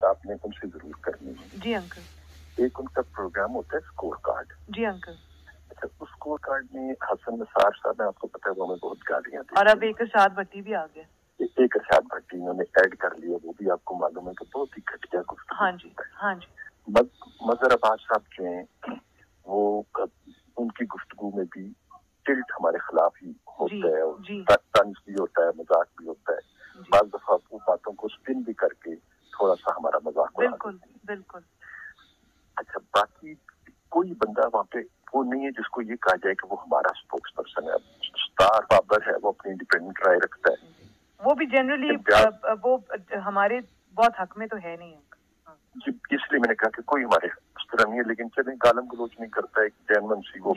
आप ने उनसे जरूर करनी है। जी अंकल। एक उनका प्रोग्राम होता है स्कोर कार्ड। जी अंकल। अच्छा, उस स्कोर कार्ड में हसन निसार साहब, आपको पता है वो हमें बहुत गालियां देते और अब एक इरशाद भट्टी भी आ गया। एक इरशाद भट्टी इन्होंने ऐड कर लिया, वो भी आपको मालूम है कि बहुत ही घटिया गुफ्तगू। हाँ जी हाँ जी। मजहर अब्बास साहब जो हैं वो उनकी गुफ्तगू में भी टिल्ट हमारे खिलाफ ही होता है, और तंज भी होता है, मजाक भी होता है। बात दफा वो बातों को स्पिन भी करके थोड़ा सा हमारा मजाक उड़ा देते हैं। बिल्कुल। अच्छा, बाकी कोई बंदा वहाँ पे वो नहीं है जिसको ये कहा जाए कि वो हमारा स्पोक्स पर्सन है। स्टार बाबर है, वो अपनी इंडिपेंडेंट राय रखता है, वो भी जनरली वो हमारे बहुत हक में तो है नहीं। इसलिए मैंने कहा कि कोई हमारे इस तरह नहीं है, लेकिन चलें गालम गलोच नहीं करता है, जैनमन सी वो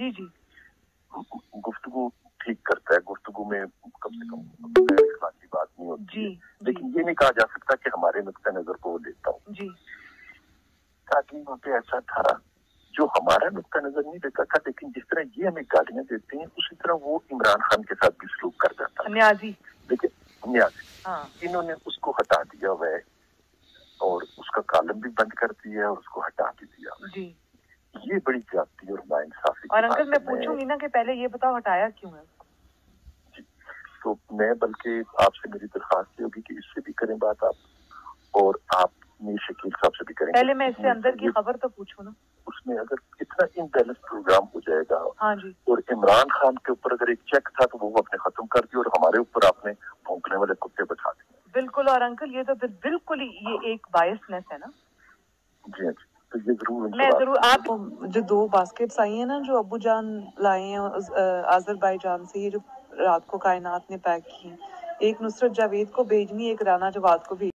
गुफ्तगू ठीक करता है, गुफ्तगू में कम से कम की बात नहीं होती है। लेकिन ये नहीं कहा जा सकता कि हमारे नुक्ता नजर को वो लेता हूँ, ताकि वहाँ पे ऐसा था जो हमारा नुक्ता नजर नहीं देता था, लेकिन जिस तरह ये हमें गालियां देते हैं उसी तरह वो इमरान खान के साथ भी सलूक कर जाता है। लेकिन इन्होंने उसको हटा दिया हुआ है और उसका कॉलम भी बंद कर दिया और उसको हटा भी दिया जी। ये बड़ी ज्यादती और नाइंसाफी। और अंकल मैं पूछूंगी ना कि पहले ये बताओ हटाया क्यों है जी। तो मैं बल्कि आपसे मेरी दरखास्त ये होगी कि इससे भी करें बात आप, और आप मीर शकील साहब से भी करें। पहले मैं इससे अंदर की खबर तो पूछूं ना। उसमें अगर इतना इनबैलेंस प्रोग्राम हो जाएगा, हाँ जी, और इमरान खान के ऊपर अगर एक चेक था तो वो आपने खत्म कर दिया और हमारे ऊपर आपने भौंकने वाले कुत्ते बैठा दिए। बिल्कुल। और अंकल ये तो बिल्कुल ही ये एक बायसनेस है ना। जी हाँ जी, तो ये मैं जरूर आप जो 2 बास्केट्स आई हैं ना जो अब्बू जान लाए हैं आज़रबाईजान से, ये जो रात को कायनात ने पैक की, एक नुसरत जावेद को भेजनी, एक राना जवाद को भेजनी।